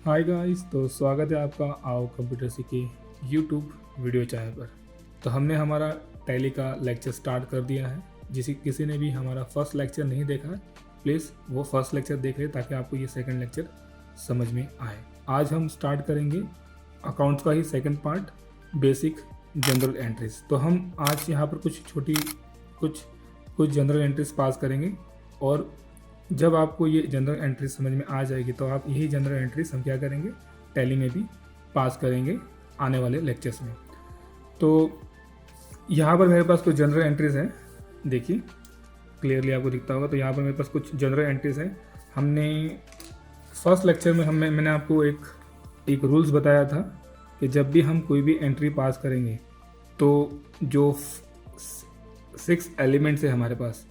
Hi guys, तो स्वागत है आपका आओ कंप्यूटर सीखे यूट्यूब वीडियो चैनल पर। तो हमने हमारा टैली का लेक्चर स्टार्ट कर दिया है। किसी ने भी हमारा फर्स्ट लेक्चर नहीं देखा है, प्लीज़ वो फर्स्ट लेक्चर देख ले ताकि आपको ये सेकंड लेक्चर समझ में आए। आज हम स्टार्ट करेंगे अकाउंट्स का ही second part, basic journal entries. तो हम आज यहाँ पर कुछ जनरल एंट्रीज पास करेंगे, और जब आपको ये जनरल एंट्री समझ में आ जाएगी तो आप यही जनरल एंट्रीज हम क्या करेंगे, टैली में भी पास करेंगे आने वाले लेक्चर्स में। तो यहाँ पर मेरे पास कुछ जनरल एंट्रीज हैं, देखिए क्लियरली आपको दिखता होगा। तो यहाँ पर मेरे पास कुछ जनरल एंट्रीज हैं। हमने फर्स्ट लेक्चर में मैंने आपको एक रूल्स बताया था कि जब भी हम कोई भी एंट्री पास करेंगे तो जो 6 एलिमेंट्स है हमारे पास,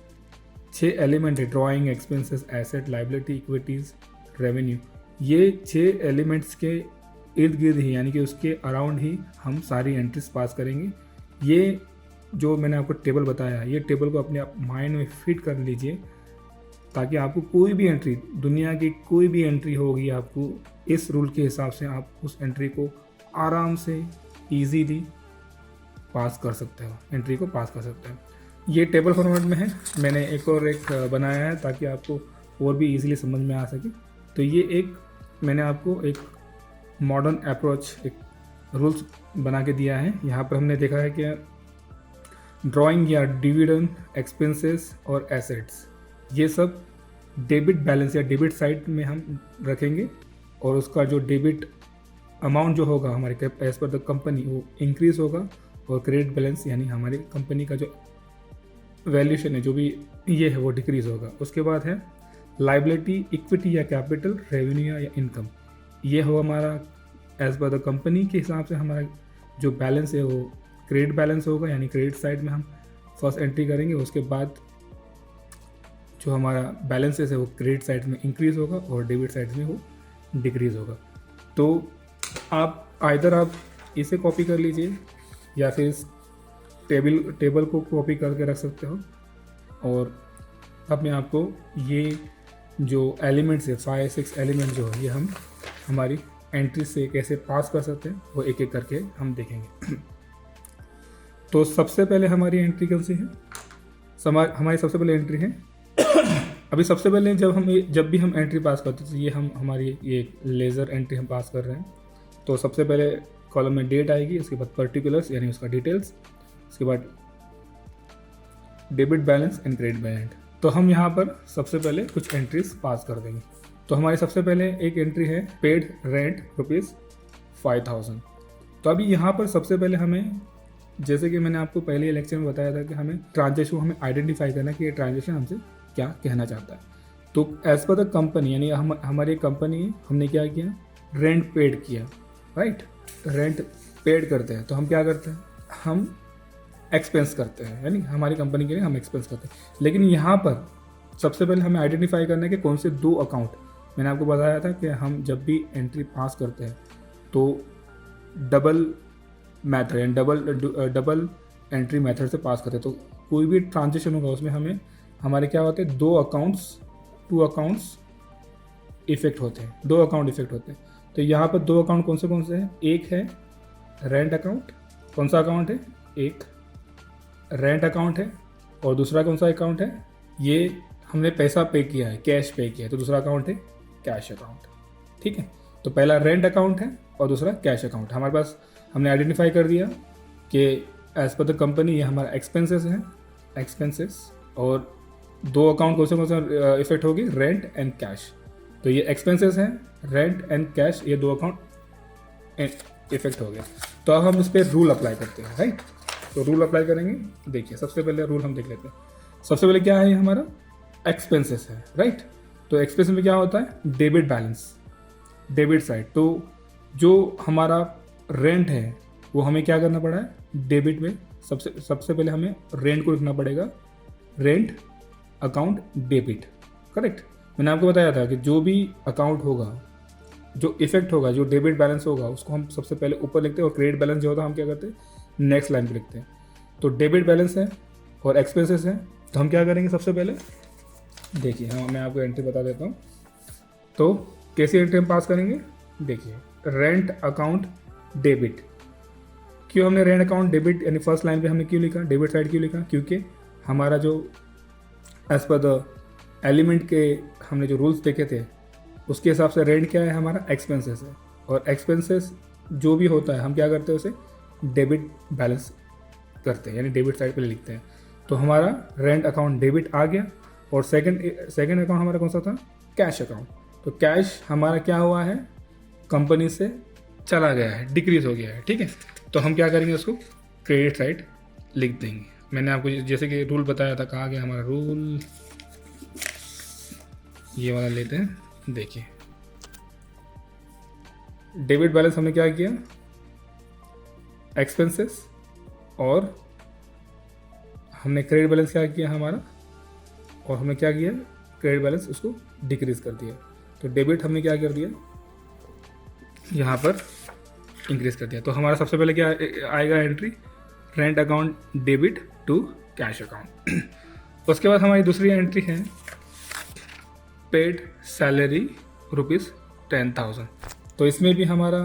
6 एलिमेंट है, drawing, expenses, asset, liability, equities, revenue. ये 6 एलिमेंट्स के इर्द गिर्द ही, यानी कि उसके अराउंड ही हम सारी एंट्रीज पास करेंगे। ये जो मैंने आपको टेबल बताया, ये टेबल को अपने आप माइंड में फिट कर लीजिए ताकि आपको कोई भी एंट्री, दुनिया की कोई भी एंट्री होगी, आपको इस रूल के हिसाब से आप उस एंट्री को आराम से ईजीली पास कर सकते हो, एंट्री को पास कर सकते हो। ये टेबल फॉर्मेट में है, मैंने एक बनाया है ताकि आपको और भी इजीली समझ में आ सके। तो ये मैंने आपको एक मॉडर्न अप्रोच, एक रूल्स बना के दिया है। यहाँ पर हमने देखा है कि ड्राइंग या डिविडेंड, एक्सपेंसेस और एसेट्स, ये सब डेबिट बैलेंस या डेबिट साइड में हम रखेंगे, और उसका जो डेबिट अमाउंट जो होगा हमारे एज पर द कंपनी वो इंक्रीज होगा, और क्रेडिट बैलेंस यानी हमारी कंपनी का जो वैल्यूशन है, जो भी ये है, वो डिक्रीज होगा। उसके बाद है लाइबिलिटी, इक्विटी या कैपिटल, रेवेन्यू या इनकम। ये हो हमारा एज पर द कंपनी के हिसाब से हमारा जो बैलेंस है वो क्रेडिट बैलेंस होगा, यानी क्रेडिट साइड में हम फर्स्ट एंट्री करेंगे। उसके बाद जो हमारा बैलेंसेस है वो क्रेडिट साइड में इंक्रीज होगा और डेबिट साइड में वो डिक्रीज होगा। तो आप इसे कॉपी कर लीजिए या फिर इस टेबल को कॉपी करके रख सकते हो, और अब मैं आपको ये जो एलिमेंट्स है, 5-6 एलिमेंट जो है, ये हम हमारी एंट्री से कैसे पास कर सकते हैं वो एक एक करके हम देखेंगे। तो सबसे पहले हमारी एंट्री कौन सी है? हमारी सबसे पहले एंट्री है अभी सबसे पहले जब भी हम एंट्री पास करते हैं तो ये हमारी ये लेज़र एंट्री हम पास कर रहे हैं। तो सबसे पहले कॉलम में डेट आएगी, उसके बाद पर्टिकुलर्स यानी उसका डिटेल्स, उसके बाद debit balance and credit balance. तो हम यहाँ पर सबसे पहले कुछ एंट्रीज पास कर देंगे। तो हमारी सबसे पहले एक एंट्री है पेड रेंट ₹5,000। तो अभी यहाँ पर सबसे पहले हमें, जैसे कि मैंने आपको पहले लेक्चर में बताया था कि हमें ट्रांजेक्शन हमें आइडेंटिफाई करना कि ये ट्रांजेक्शन हमसे क्या कहना चाहता है। तो एज पर द कंपनी, यानी हमारी कंपनी, हमने क्या किया, रेंट पेड किया, राइट। रेंट पेड करते हैं तो हम क्या करते हैं, हम एक्सपेंस करते हैं, यानी हमारी कंपनी के लिए हम एक्सपेंस करते हैं। लेकिन यहाँ पर सबसे पहले हमें आइडेंटिफाई करना है कि कौन से 2 अकाउंट। मैंने आपको बताया था कि हम जब भी एंट्री पास करते हैं तो डबल मेथड यानी डबल एंट्री मेथड से पास करते हैं। तो कोई भी ट्रांजेक्शन होगा उसमें हमारे क्या होते हैं, 2 अकाउंट्स इफेक्ट होते हैं, 2 अकाउंट इफेक्ट होते हैं। तो यहाँ पर 2 अकाउंट कौन से हैं? एक है रेंट अकाउंट। कौन सा अकाउंट है? एक रेंट अकाउंट है, और दूसरा कौन सा अकाउंट है? ये हमने पैसा पे किया है, कैश पे किया है, तो दूसरा अकाउंट है कैश अकाउंट, ठीक है। तो पहला रेंट अकाउंट है और दूसरा कैश अकाउंट। हमारे पास हमने आइडेंटिफाई कर दिया कि एज पर द कंपनी ये हमारा एक्सपेंसेस है, एक्सपेंसेस, और 2 अकाउंट कौन सा इफेक्ट होगी, रेंट एंड कैश। तो ये एक्सपेंसेस हैं, रेंट एंड कैश, ये 2 अकाउंट इफेक्ट हो गया। तो अब हम इस पर रूल अप्लाई करते हैं, राइट। तो रूल अप्लाई करेंगे, देखिए सबसे पहले रूल हम देख लेते हैं। सबसे पहले क्या है, हमारा एक्सपेंसेस है, राइट। तो एक्सपेंसेस में क्या होता है, डेबिट बैलेंस, डेबिट साइड। तो जो हमारा रेंट है वो हमें क्या करना पड़ा है, डेबिट में सबसे पहले हमें रेंट को लिखना पड़ेगा, रेंट अकाउंट डेबिट, करेक्ट। मैंने आपको बताया था कि जो भी अकाउंट होगा, जो इफेक्ट होगा, जो डेबिट बैलेंस होगा, उसको हम सबसे पहले ऊपर लिखते हैं, और क्रेडिट बैलेंस जो होता है हम क्या करते हैं, नेक्स्ट लाइन पे लिखते हैं। तो डेबिट बैलेंस है और एक्सपेंसेस है, तो हम क्या करेंगे, सबसे पहले देखिए, हाँ मैं आपको एंट्री बता देता हूँ। तो कैसी एंट्री हम पास करेंगे, देखिए रेंट अकाउंट डेबिट, क्यों हमने रेंट अकाउंट डेबिट यानी फर्स्ट लाइन पे हमने क्यों लिखा, डेबिट साइड क्यों लिखा, क्योंकि हमारा जो एज पर द एलिमेंट के हमने जो रूल्स देखे थे उसके हिसाब से रेंट क्या है, हमारा एक्सपेंसेस है, और एक्सपेंसेस जो भी होता है हम क्या करते हैं उसे डेबिट बैलेंस करते हैं, यानी डेबिट साइड पे लिखते हैं। तो हमारा रेंट अकाउंट डेबिट आ गया, और सेकंड अकाउंट हमारा कौन सा था, कैश अकाउंट। तो कैश हमारा क्या हुआ है, कंपनी से चला गया है, डिक्रीज हो गया है, ठीक है। तो हम क्या करेंगे, उसको क्रेडिट साइड लिख देंगे। मैंने आपको जैसे कि रूल बताया था, कहाँ गया हमारा रूल, ये वाला लेते हैं। देखिए डेबिट बैलेंस हमने क्या किया, एक्सपेंसेस, और हमने क्रेडिट बैलेंस क्या किया हमारा, और हमने क्या किया, क्रेडिट बैलेंस उसको डिक्रीज कर दिया। तो डेबिट हमने क्या कर दिया, यहाँ पर इंक्रीज कर दिया। तो हमारा सबसे पहले क्या आएगा entry, rent account debit to cash account. उसके बाद हमारी दूसरी एंट्री है पेड सैलरी ₹10,000। तो इसमें भी हमारा,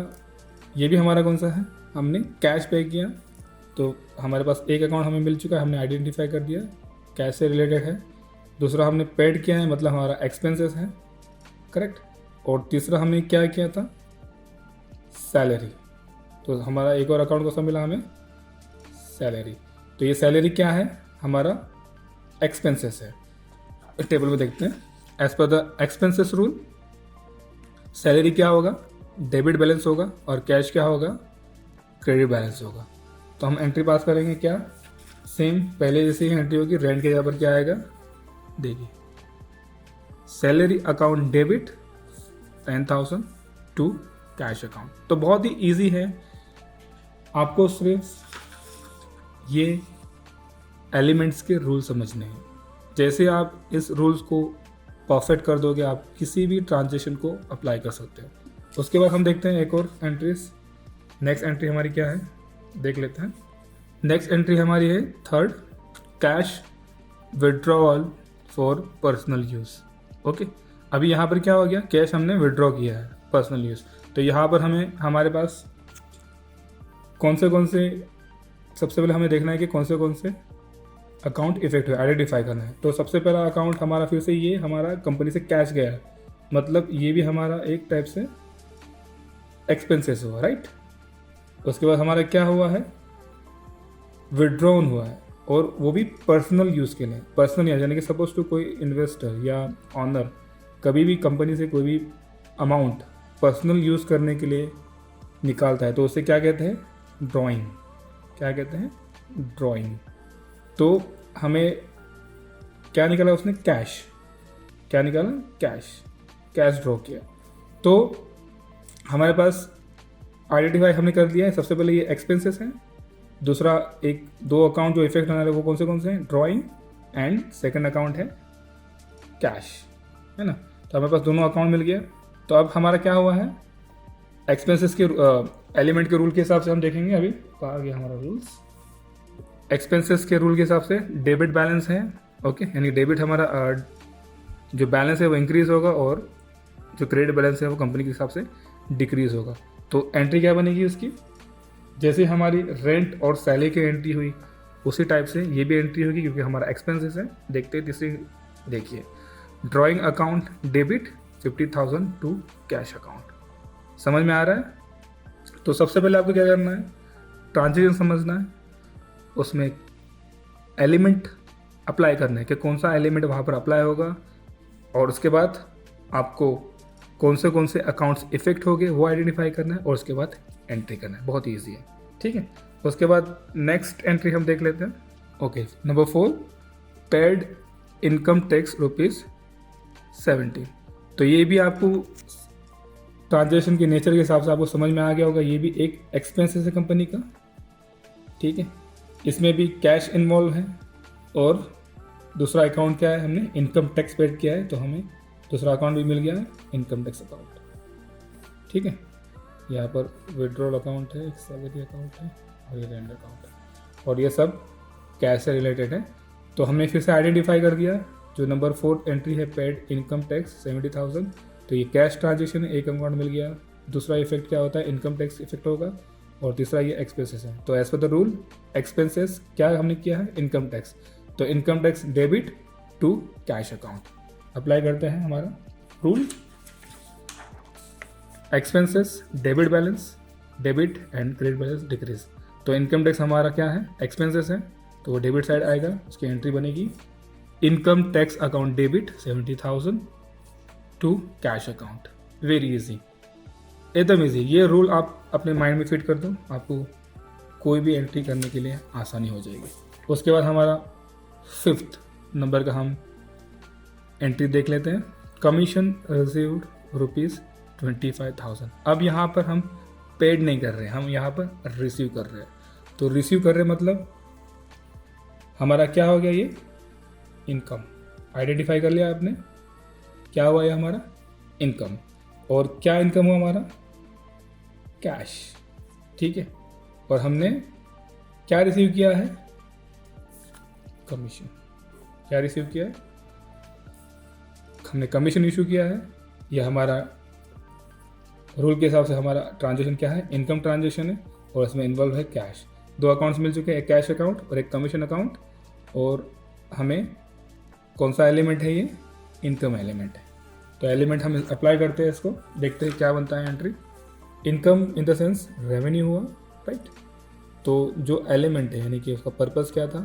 ये भी हमारा कौन सा है, हमने कैश पे किया। तो हमारे पास एक अकाउंट हमें मिल चुका है, हमने आइडेंटिफाई कर दिया कैश से रिलेटेड है। दूसरा हमने पेड किया है, मतलब हमारा एक्सपेंसेस है, करेक्ट। और तीसरा हमने क्या किया था, सैलरी। तो हमारा एक और अकाउंट कौन सा मिला हमें, सैलरी। तो ये सैलरी क्या है, हमारा एक्सपेंसेस है। टेबल में देखते हैं, as per the expenses rule salary क्या होगा, डेबिट बैलेंस होगा, और कैश क्या होगा, क्रेडिट बैलेंस होगा। तो हम एंट्री पास करेंगे क्या, सेम पहले जैसे ही एंट्री होगी, रेंट के जगह पर क्या आएगा, देखिए salary account debit 10,000 to cash account. तो बहुत ही इजी है, आपको सिर्फ ये एलिमेंट्स के रूल समझने हैं। जैसे आप इस रूल्स को परफेक्ट कर दोगे, आप किसी भी ट्रांजेक्शन को अप्लाई कर सकते हो। उसके बाद हम देखते हैं एक और एंट्रीज। नेक्स्ट एंट्री हमारी क्या है, देख लेते हैं। नेक्स्ट एंट्री हमारी है third, cash withdrawal for personal use. Okay, अभी यहाँ पर क्या हो गया, कैश हमने विड्रॉ किया है पर्सनल यूज़। तो यहाँ पर हमारे पास कौन से सबसे पहले हमें देखना है कि कौन से अकाउंट इफेक्ट है, आइडेंटिफाई करना है। तो सबसे पहला अकाउंट हमारा फिर से ये हमारा कंपनी से कैश गया है, मतलब ये भी हमारा एक टाइप से एक्सपेंसेस हुआ, राइट। उसके बाद हमारा क्या हुआ है, विड्रॉन हुआ है, और वो भी पर्सनल यूज़ के लिए। पर्सनल यानी कि सपोज टू कोई इन्वेस्टर या ऑनर कभी भी कंपनी से कोई भी अमाउंट पर्सनल यूज़ करने के लिए निकालता है, तो उसे क्या कहते हैं, ड्राइंग। क्या कहते हैं, ड्राइंग। तो हमें क्या निकाला उसने, कैश। क्या निकाला, कैश ड्रॉ किया। तो हमारे पास आइडेंटिफाई हमने कर दिया है। सबसे पहले ये एक्सपेंसेस हैं, दूसरा दो अकाउंट जो इफेक्ट होने वाले वो कौन से हैं, ड्राइंग, एंड सेकंड अकाउंट है कैश, है ना। तो हमारे पास दोनों अकाउंट मिल गया। तो अब हमारा क्या हुआ है, एक्सपेंसेस के एलिमेंट के रूल के हिसाब से हम देखेंगे। अभी कहाँ गया हमारा रूल्स, एक्सपेंसेस के रूल के हिसाब से डेबिट बैलेंस है, ओके, यानी डेबिट हमारा जो बैलेंस है वो इंक्रीज होगा, और जो क्रेडिट बैलेंस है वो कंपनी के हिसाब से डिक्रीज होगा। तो एंट्री क्या बनेगी उसकी, जैसे हमारी रेंट और सैलरी की एंट्री हुई उसी टाइप से ये भी एंट्री होगी, क्योंकि हमारा एक्सपेंसेस है। देखते हैं तीसरी, देखिए drawing account debit 50,000 to cash account. समझ में आ रहा है। तो सबसे पहले आपको क्या करना है, ट्रांजेक्शन समझना है, उसमें एलिमेंट अप्लाई करना है कि कौन सा एलिमेंट वहाँ पर अप्लाई होगा, और उसके बाद आपको कौन से अकाउंट्स इफेक्ट हो गए वो आइडेंटिफाई करना है, और उसके बाद एंट्री करना है। बहुत ईजी है, ठीक है। उसके बाद नेक्स्ट एंट्री हम देख लेते हैं। Okay, number 4, paid income tax ₹17। तो ये भी आपको ट्रांजेक्शन के नेचर के हिसाब से आपको समझ में आ गया होगा, ये भी एक एक्सपेंसेस है कंपनी का, ठीक है। इसमें भी कैश इन्वॉल्व है, और दूसरा अकाउंट क्या है, हमने इनकम टैक्स पेड किया है, तो हमें दूसरा अकाउंट भी मिल गया है, इनकम टैक्स अकाउंट, ठीक है। यहाँ पर विड्रॉल अकाउंट है, एक सैलरी अकाउंट है, और ये रेंट अकाउंट है, और ये सब कैश से रिलेटेड है। तो हमने फिर से आइडेंटिफाई कर दिया, जो नंबर 4 एंट्री है पेड इनकम टैक्स 70,000, तो ये कैश ट्रांजेक्शन है, एक अकाउंट मिल गया। दूसरा इफेक्ट क्या होता है, इनकम टैक्स इफेक्ट होगा, और तीसरा ये एक्सपेंसेस है। तो as per the rule expenses क्या हमने किया है, इनकम टैक्स, तो income tax debit to cash account. Apply करते हैं हमारा rule, expenses debit balance, debit and credit balance decrease. तो इनकम टैक्स हमारा क्या है, एक्सपेंसेस है, तो वो डेबिट साइड आएगा, उसकी एंट्री बनेगी income tax account debit 70,000 to cash account. Very easy, एकदम इजी। ये रूल आप अपने माइंड में फिट कर दो, आपको कोई भी एंट्री करने के लिए आसानी हो जाएगी। उसके बाद हमारा 5th नंबर का हम एंट्री देख लेते हैं, कमीशन रिसीव्ड ₹25,000। अब यहाँ पर हम पेड नहीं कर रहे हैं, हम यहाँ पर रिसीव कर रहे हैं। तो रिसीव कर रहे मतलब हमारा क्या हो गया, ये इनकम आइडेंटिफाई कर लिया आपने, क्या हुआ ये हमारा इनकम। और क्या इनकम हुआ हमारा, कैश, ठीक है। और हमने क्या रिसीव किया है, कमीशन। क्या रिसीव किया है, हमने कमीशन इशू किया है। यह हमारा रूल के हिसाब से हमारा ट्रांजेक्शन क्या है, इनकम ट्रांजेक्शन है, और इसमें इन्वॉल्व है कैश। 2 अकाउंट्स मिल चुके हैं, एक कैश अकाउंट और एक कमीशन अकाउंट। और हमें कौन सा एलिमेंट है, ये इनकम एलिमेंट है। तो एलिमेंट हम अप्लाई करते हैं, इसको देखते हैं क्या बनता है entry. Income in the sense revenue हुआ, राइट। तो जो एलिमेंट है यानी कि उसका पर्पस क्या था,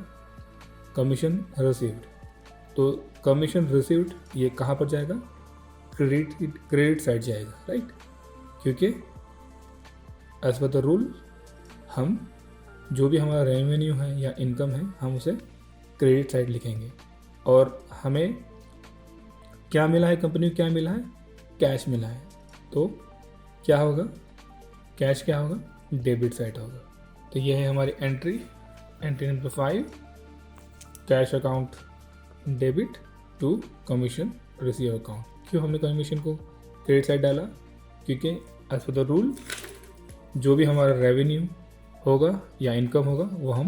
कमीशन रिसीव्ड। तो कमीशन रिसीव्ड ये कहाँ पर जाएगा, क्रेडिट साइड जाएगा, राइट। क्योंकि एज पर द रूल हम जो भी हमारा रेवेन्यू है या इनकम है हम उसे क्रेडिट साइड लिखेंगे। और हमें क्या मिला है, कंपनी को क्या मिला है, कैश मिला है। तो क्या होगा, कैश क्या होगा, डेबिट साइड होगा। तो ये है हमारी entry number 5, cash account debit to commission receive account. क्यों हमने कमीशन को क्रेडिट साइड डाला, क्योंकि एज पर द रूल जो भी हमारा रेवेन्यू होगा या इनकम होगा वो हम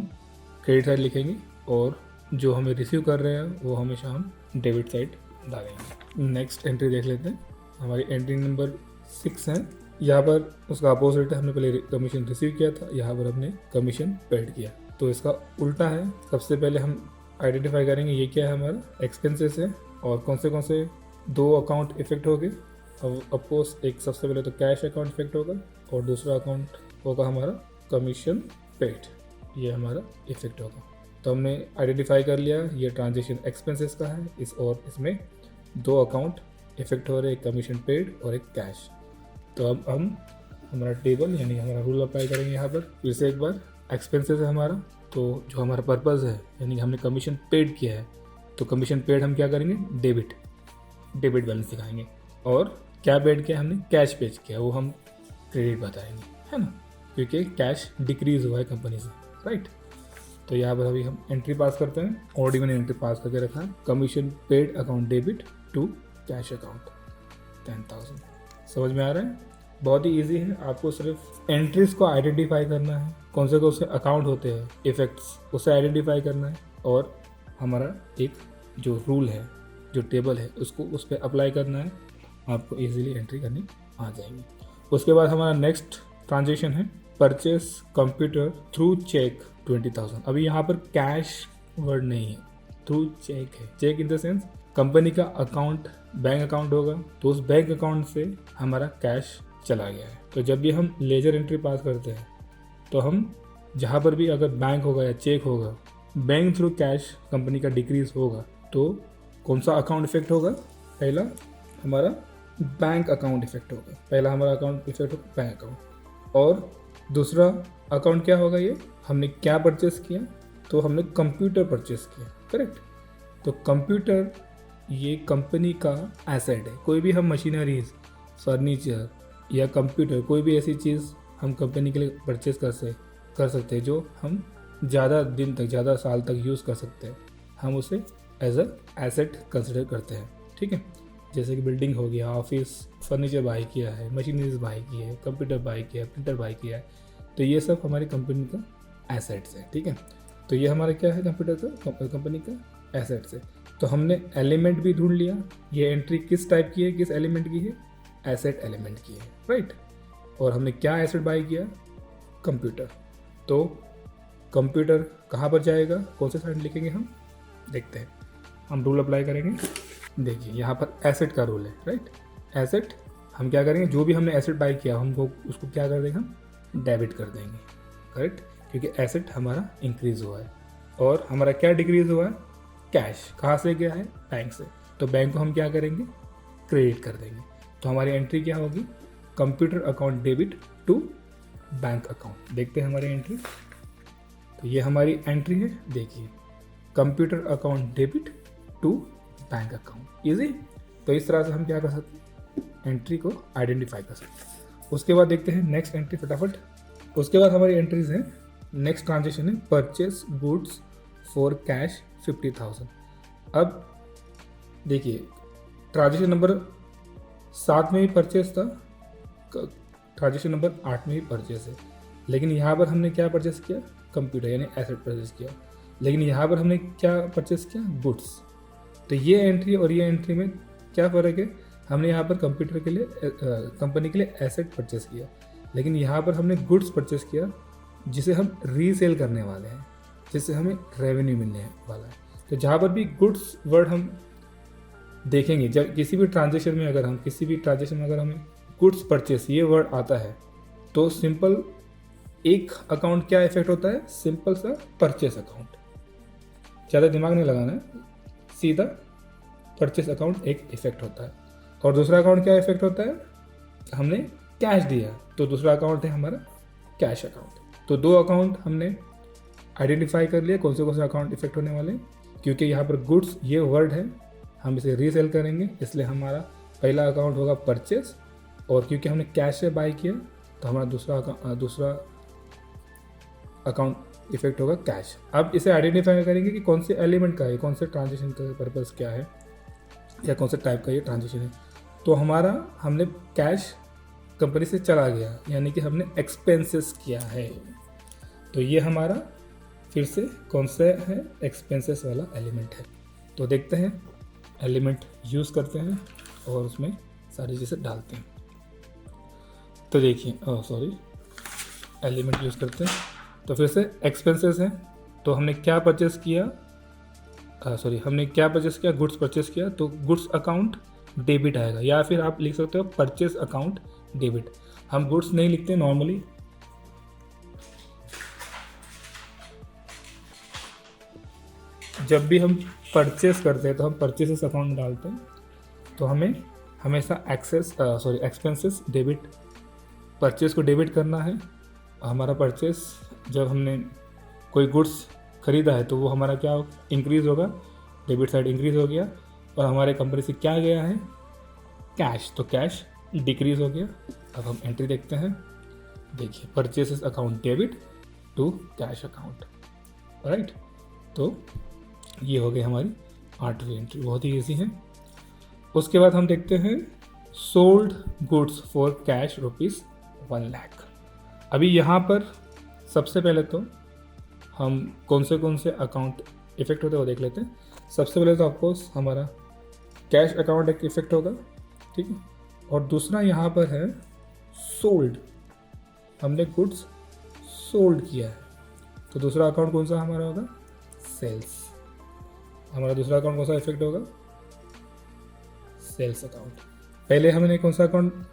क्रेडिट साइड लिखेंगे, और जो हमें रिसीव कर रहे हैं वो हमेशा हम डेबिट साइड डालेंगे। नेक्स्ट एंट्री देख लेते हैं, हमारी एंट्री नंबर 6 है। यहाँ पर उसका अपोजिट है, हमने पहले कमीशन रिसीव किया था, यहाँ पर हमने कमीशन पेड किया। तो इसका उल्टा है। सबसे पहले हम आइडेंटिफाई करेंगे ये क्या है, हमारा एक्सपेंसेस है, और कौन से 2 अकाउंट इफेक्ट हो गए। अब अफकोर्स एक सबसे पहले तो कैश अकाउंट इफेक्ट होगा, और दूसरा अकाउंट होगा हमारा कमीशन पेड, ये हमारा इफेक्ट होगा। तो हमने आइडेंटिफाई कर लिया ये ट्रांजेक्शन एक्सपेंसेस का है, और इसमें 2 अकाउंट इफेक्ट हो रहे, एक कमीशन पेड और एक कैश। तो अब हम हमारा टेबल यानी हमारा रूल अप्लाई करेंगे यहाँ पर। फिर से एक बार, एक्सपेंसेस है हमारा, तो जो हमारा पर्पज़ है यानी हमने कमीशन पेड किया है, तो कमीशन पेड हम क्या करेंगे, डेबिट बैलेंस दिखाएंगे। और क्या पेड किया हमने, कैश पेड किया, वो हम क्रेडिट बताएंगे, है ना, क्योंकि कैश डिक्रीज हुआ है कंपनी से, राइट। तो यहाँ पर अभी हम एंट्री पास करते हैं, ऑलरेडी मैंने एंट्री पास करके रखा है, commission paid account debit to cash account 10,000। समझ में आ रहा है, बहुत ही इजी है। आपको सिर्फ एंट्रीज को आइडेंटिफाई करना है, कौन से अकाउंट होते हैं इफेक्ट्स, उसे आइडेंटिफाई करना है, और हमारा एक जो रूल है, जो टेबल है, उसको उस पर अप्लाई करना है, आपको इजीली एंट्री करनी आ जाएगी। उसके बाद हमारा नेक्स्ट ट्रांजेक्शन है परचेस कंप्यूटर थ्रू चेक 20,000। अभी यहाँ पर कैश वर्ड नहीं है, थ्रू चेक है। Cheque in the sense company का अकाउंट बैंक अकाउंट होगा, तो उस बैंक अकाउंट से हमारा कैश चला गया है। तो जब भी हम लेजर एंट्री पास करते हैं तो हम जहाँ पर भी अगर बैंक होगा या चेक होगा, बैंक थ्रू कैश कंपनी का डिक्रीज होगा, तो कौन सा अकाउंट इफेक्ट होगा, पहला हमारा बैंक अकाउंट इफेक्ट होगा। पहला हमारा अकाउंट इफेक्ट होगा बैंक अकाउंट, और दूसरा अकाउंट क्या होगा, ये हमने क्या परचेस किया, तो हमने कंप्यूटर परचेस किया, करेक्ट। तो कंप्यूटर ये कंपनी का एसेट है। कोई भी हम मशीनरीज, फर्नीचर या कंप्यूटर, कोई भी ऐसी चीज़ हम कंपनी के लिए परचेस कर सकते हैं जो हम ज़्यादा दिन तक, ज़्यादा साल तक यूज़ कर सकते हैं, हम उसे एज अ एसेट कंसिडर करते हैं, ठीक है। जैसे कि बिल्डिंग हो गया, ऑफिस फर्नीचर बाई किया है, मशीनरीज बाई की है, कंप्यूटर बाई किया है, प्रिंटर बाई किया है, तो ये सब हमारी कंपनी का एसेट्स है, ठीक है। तो ये हमारा क्या है, कंप्यूटर का कंपनी का एसेट्स है। तो हमने एलिमेंट भी ढूंढ लिया, ये एंट्री किस टाइप की है, किस एलिमेंट की है, एसेट एलिमेंट की है, राइट। और हमने क्या एसेट बाई किया, कंप्यूटर। तो कंप्यूटर कहाँ पर जाएगा, कौन से साइड लिखेंगे हम, देखते हैं। हम रूल अप्लाई करेंगे। देखिए यहाँ पर एसेट का रूल है, राइट। एसेट हम क्या करेंगे, जो भी हमने एसेट बाई किया हमको उसको क्या कर देंगे, हम डेबिट कर देंगे, करेक्ट, क्योंकि एसेट हमारा इंक्रीज हुआ है। और हमारा क्या डिक्रीज हुआ है, कैश कहाँ से गया है, बैंक से। तो बैंक को हम क्या करेंगे, क्रेडिट कर देंगे। तो हमारी एंट्री क्या होगी, computer account debit to bank account. देखते हैं हमारी एंट्री। तो ये हमारी एंट्री है, देखिए, computer account debit to bank account. Easy. तो इस तरह से हम क्या कर सकते हैं, एंट्री को आइडेंटिफाई कर सकते हैं। उसके बाद देखते हैं नेक्स्ट एंट्री फटाफट। उसके बाद हमारी एंट्रीज हैं, नेक्स्ट ट्रांजेक्शन है परचेस गुड्स फॉर कैश 50,000। अब देखिए ट्रांजेक्शन नंबर 7 में ही परचेस था, ट्रांजेक्शन नंबर 8 में ही परचेस है, लेकिन यहाँ पर हमने क्या परचेस किया, कंप्यूटर यानी एसेट परचेस किया। लेकिन यहाँ पर हमने क्या परचेस किया, गुड्स। तो ये एंट्री और ये एंट्री में क्या फ़र्क है, हमने यहाँ पर कंप्यूटर के लिए कंपनी के लिए एसेट परचेस किया, लेकिन यहाँ पर हमने गुड्स परचेस किया जिसे हम रीसेल करने वाले हैं, जिससे हमें रेवेन्यू मिलने वाला है। तो जहाँ पर भी गुड्स वर्ड हम देखेंगे, जब किसी भी ट्रांजेक्शन में अगर हमें गुड्स परचेस ये वर्ड आता है, तो सिंपल एक अकाउंट क्या इफेक्ट होता है, सिंपल सा परचेस अकाउंट। ज़्यादा दिमाग नहीं लगाना है, सीधा परचेस अकाउंट एक इफेक्ट होता है। और दूसरा अकाउंट क्या इफेक्ट होता है, हमने कैश दिया तो दूसरा अकाउंट है हमारा कैश अकाउंट। तो 2 अकाउंट हमने आइडेंटिफाई कर लिए, कौन से अकाउंट इफेक्ट होने वाले। क्योंकि यहाँ पर गुड्स ये वर्ड है, हम इसे रीसेल करेंगे, इसलिए हमारा पहला अकाउंट होगा परचेस। और क्योंकि हमने कैश से बाई किया तो हमारा दूसरा अकाउंट इफेक्ट होगा कैश। अब इसे आइडेंटिफाई करेंगे कि कौन से एलिमेंट का है, कौन से ट्रांजेक्शन का पर्पस क्या है, या कौन से टाइप का ये ट्रांजेक्शन है। तो हमने कैश कंपनी से चला गया, यानी कि हमने एक्सपेंसेस किया है। तो ये हमारा फिर से कौन सा है, एक्सपेंसेस वाला एलिमेंट है। तो देखते हैं, एलिमेंट यूज़ करते हैं और उसमें सारी चीज़ें डालते हैं। तो देखिए एलिमेंट यूज़ करते हैं। तो फिर से एक्सपेंसेस हैं, तो हमने क्या परचेस किया, गुड्स परचेस किया, तो गुड्स अकाउंट डेबिट आएगा, या फिर आप लिख सकते हो परचेस अकाउंट डेबिट। हम गुड्स नहीं लिखते नॉर्मली, जब भी हम परचेस करते हैं तो हम परचेसेस अकाउंट में डालते हैं। तो हमें हमेशा एक्सपेंसेस डेबिट, परचेस को डेबिट करना है। हमारा परचेस जब हमने कोई गुड्स खरीदा है तो वो हमारा क्या इंक्रीज़ होगा, डेबिट साइड इंक्रीज़ हो गया, और हमारे कंपनी से क्या गया है, कैश, तो कैश डिक्रीज़ हो गया। अब हम एंट्री देखते हैं, देखिए purchases account debit to cash account, right. तो ये हो गई हमारी 8वीं एंट्री, बहुत ही ईजी है। उसके बाद हम देखते हैं sold goods for cash ₹1 lakh. अभी यहाँ पर सबसे पहले तो हम कौन से अकाउंट इफेक्ट होते हैं वो देख लेते हैं। सबसे पहले तो ऑफकोर्स हमारा कैश अकाउंट एक इफेक्ट होगा, ठीक है। और दूसरा यहाँ पर है सोल्ड, हमने गुड्स सोल्ड किया है, तो दूसरा अकाउंट कौन सा हमारा होगा, सेल्स। हमारा दूसरा अकाउंट कौन सा इफेक्ट होगा, सेल्स अकाउंट। पहले हमने कौन सा अकाउंट,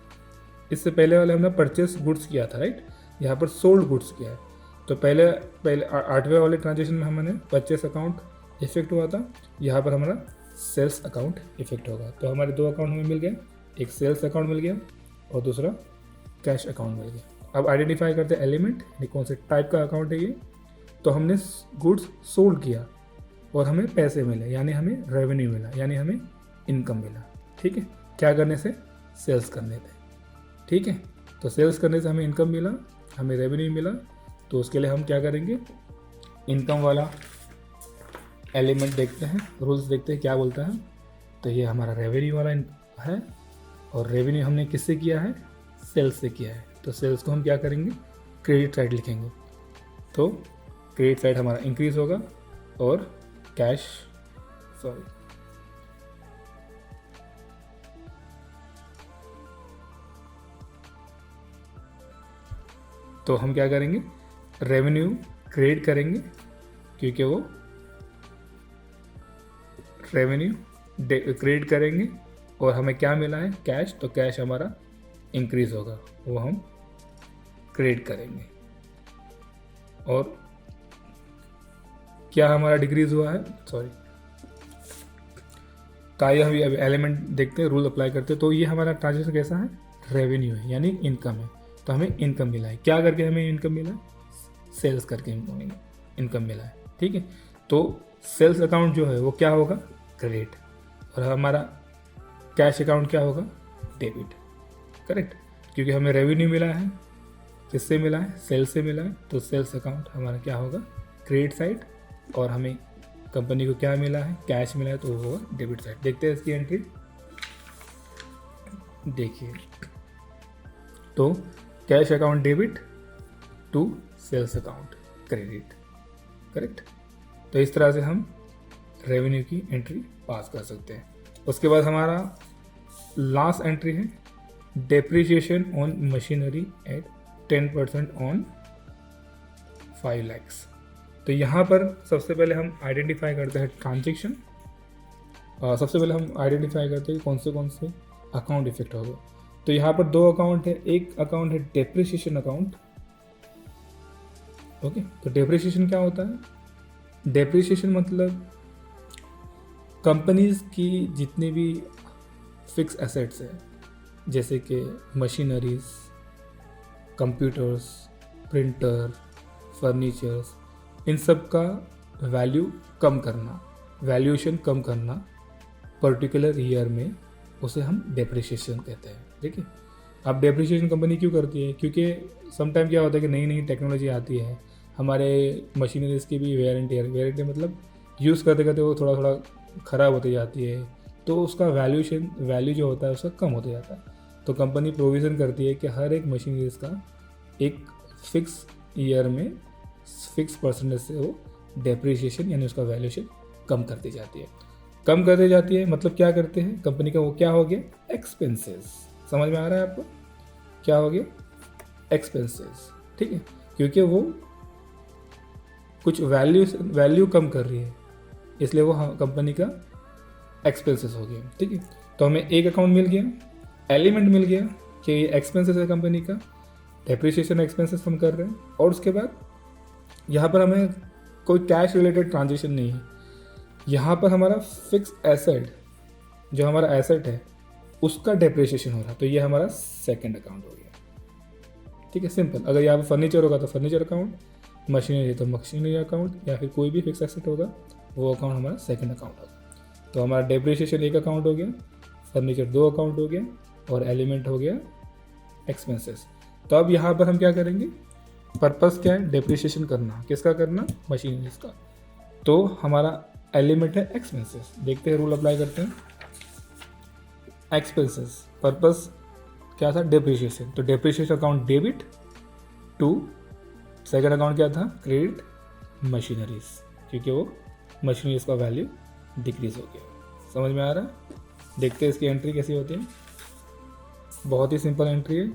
इससे पहले वाले हमने परचेस गुड्स किया था, राइट। यहाँ पर सोल्ड गुड्स किया है। तो पहले 8वें वाले ट्रांजेक्शन में हमने परचेस अकाउंट इफेक्ट हुआ था, यहाँ पर हमारा सेल्स अकाउंट इफेक्ट होगा। तो हमारे 2 अकाउंट हमें मिल गए, एक सेल्स अकाउंट मिल गया और दूसरा कैश अकाउंट मिल गया। अब आइडेंटिफाई करते हैं एलिमेंट, यानी कौन से टाइप का अकाउंट है ये। तो हमने गुड्स सोल्ड किया और हमें पैसे मिले, यानी हमें रेवेन्यू मिला, यानी हमें इनकम मिला, ठीक है। क्या करने से, सेल्स करने से, ठीक है। तो सेल्स करने से हमें इनकम मिला, हमें रेवेन्यू मिला। तो उसके लिए हम क्या करेंगे, इनकम वाला एलिमेंट देखते हैं, रूल्स देखते हैं क्या बोलता है। तो ये हमारा रेवेन्यू वाला है, और रेवेन्यू हमने किससे किया है, सेल्स से किया है। तो सेल्स को हम क्या करेंगे, क्रेडिट साइड लिखेंगे। तो क्रेडिट साइड हमारा इंक्रीज होगा और कैश तो हम क्या करेंगे, रेवेन्यू क्रिएट करेंगे, क्योंकि वो रेवेन्यू क्रिएट करेंगे और हमें क्या मिला है, कैश, तो कैश हमारा इंक्रीज होगा, वो हम क्रिएट करेंगे। और क्या हमारा डिक्रीज हुआ है, सॉरी, ताकि हम अभी एलिमेंट देखते हैं, रूल अप्लाई करते हैं। तो ये हमारा ट्रांजेक्शन कैसा है, रेवेन्यू है, यानी इनकम है। तो हमें इनकम मिला है, क्या करके हमें इनकम मिला है, सेल्स करके इनकम मिला है, ठीक है। तो सेल्स अकाउंट जो है वो क्या होगा, क्रेडिट, और हमारा कैश अकाउंट क्या होगा, डेबिट, करेक्ट, क्योंकि हमें रेवेन्यू मिला है, किससे मिला है, सेल्स से मिला है, तो सेल्स अकाउंट हमारा क्या होगा, क्रेडिट साइड, और हमें कंपनी को क्या मिला है, कैश मिला है, तो वो होगा डेबिट साइड। देखते हैं इसकी एंट्री, देखिए, तो cash account debit to sales account credit, correct. तो इस तरह से हम रेवेन्यू की एंट्री पास कर सकते हैं। उसके बाद हमारा लास्ट एंट्री है depreciation on machinery at 10% on 5 lakhs। तो यहाँ पर सबसे पहले हम आइडेंटिफाई करते हैं ट्रांजेक्शन, सबसे पहले हम आइडेंटिफाई करते हैं कौन से अकाउंट इफेक्ट होगा। तो यहाँ पर 2 अकाउंट है, एक अकाउंट है डेप्रिसिएशन अकाउंट, ओके। तो डेप्रिसिएशन क्या होता है, डेप्रिसिएशन मतलब कंपनीज की जितनी भी फिक्स एसेट्स है, जैसे कि मशीनरीज, कंप्यूटर्स, प्रिंटर, फर्नीचर्स, इन सब का वैल्यू कम करना, वैल्यूएशन कम करना पर्टिकुलर ईयर में, उसे हम डेप्रिसिएशन कहते हैं, ठीक है। अब डेप्रिसिएशन कंपनी क्यों करती है, क्योंकि समटाइम क्या होता है कि नई नई टेक्नोलॉजी आती है, हमारे मशीनरीज की भी वेरिएंटी मतलब यूज़ करते करते वो थोड़ा थोड़ा ख़राब होती जाती है, तो उसका वैल्यू जो होता है उसका कम होता जाता है। तो कंपनी प्रोविज़न करती है कि हर एक मशीनरीज का एक फिक्स ईयर में फिक्स परसेंटेज से वो डेप्रिसिएशन यानी उसका वैल्यूएशन कम करती जाती है। कम करती जाती है मतलब क्या करते हैं, कंपनी का वो क्या हो गया, एक्सपेंसेस। समझ में आ रहा है आपको, क्या हो गया, एक्सपेंसेस, ठीक है, क्योंकि वो कुछ वैल्यू कम कर रही है, इसलिए वो कंपनी का एक्सपेंसेस हो गया, ठीक है। तो हमें एक अकाउंट मिल गया, एलिमेंट मिल गया कि ये एक्सपेंसेस है कंपनी का, डेप्रिसिएशन एक्सपेंसेस हम कर रहे हैं। और उसके बाद यहाँ पर हमें कोई कैश रिलेटेड ट्रांजेक्शन नहीं है, यहाँ पर हमारा फिक्स एसेट, जो हमारा एसेट है उसका डेप्रिसिएशन हो रहा है, तो ये हमारा सेकंड अकाउंट हो गया, ठीक है, सिंपल। अगर यहाँ पर फर्नीचर होगा तो फर्नीचर अकाउंट, मशीनरी तो मशीनरी अकाउंट, या फिर कोई भी फिक्स एसेट होगा वो अकाउंट हमारा सेकंड अकाउंट होगा। तो हमारा डेप्रिसिएशन एक अकाउंट हो गया, फर्नीचर 2 अकाउंट हो गया, और एलिमेंट हो गया एक्सपेंसेस। तो अब यहाँ पर हम क्या करेंगे, पर्पस क्या है, डेप्रिसिएशन करना, किसका करना, मशीनरीज का। तो हमारा एलिमेंट है एक्सपेंसेस, देखते हैं रूल अप्लाई करते हैं। एक्सपेंसेस पर्पस क्या था, डेप्रिसिएशन, तो depreciation account debit to second account क्या था, क्रेडिट मशीनरीज, क्योंकि वो मशीनरीज का वैल्यू डिक्रीज हो गया। समझ में आ रहा है, देखते हैं इसकी एंट्री कैसी होती है। बहुत ही सिंपल एंट्री है,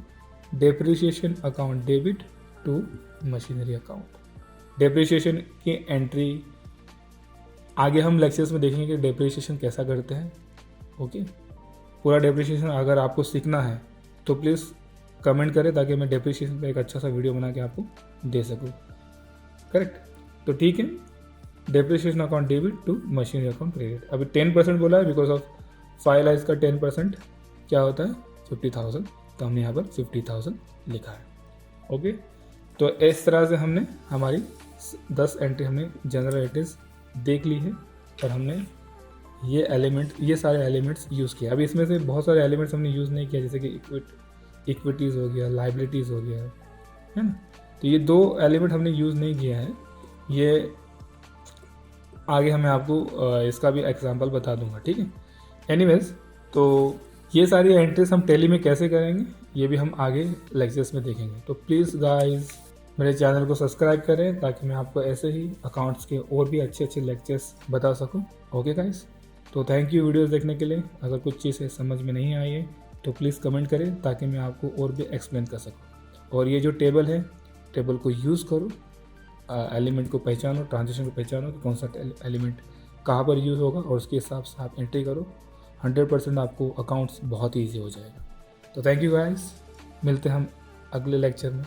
depreciation account debit to machinery account. Depreciation की एंट्री आगे हम लेक्चर्स में देखेंगे कि डेप्रिसिएशन कैसा करते हैं, ओके। पूरा डेप्रिसिएशन अगर आपको सीखना है तो प्लीज़ कमेंट करें, ताकि मैं डेप्रिसिएशन का एक अच्छा सा वीडियो बना के आपको दे सकूँ, करेक्ट। तो ठीक है, depreciation account debit to machinery account credit. अभी 10% बोला है, बिकॉज ऑफ 5 lakhs का 10% क्या होता है, 50,000, तो हमने यहाँ पर 50,000 लिखा है, ओके। तो इस तरह से हमने हमारी 10 एंट्री हमने जनरल एंट्रीज देख ली है, और हमने ये सारे एलिमेंट्स यूज़ किया। अभी इसमें से बहुत सारे एलिमेंट्स हमने यूज़ नहीं किया, जैसे कि इक्विटीज़ हो गया, लाइबिलिटीज़ हो गया, है ना। तो ये 2 एलिमेंट हमने यूज़ नहीं किया है, ये आगे मैं आपको इसका भी एग्जांपल बता दूंगा, ठीक है। एनीवेज, तो ये सारी एंट्रीज हम टैली में कैसे करेंगे ये भी हम आगे लेक्चर्स में देखेंगे। तो प्लीज़ गाइस मेरे चैनल को सब्सक्राइब करें, ताकि मैं आपको ऐसे ही अकाउंट्स के और भी अच्छे अच्छे लेक्चर्स बता सकूं, ओके गाइस। तो थैंक यू वीडियोस देखने के लिए। अगर कुछ चीज़ें समझ में नहीं आई है तो प्लीज़ कमेंट करें, ताकि मैं आपको और भी एक्सप्लेन कर सकूँ। और ये जो टेबल है टेबल को यूज़ करो, एलिमेंट को पहचानो, ट्रांजेक्शन को पहचानो कि कौन सा एलिमेंट कहाँ पर यूज़ होगा और उसके हिसाब से आप एंट्री करो। 100% आपको अकाउंट्स बहुत ईजी हो जाएगा। तो थैंक यू गाइस, मिलते हैं हम अगले लेक्चर में।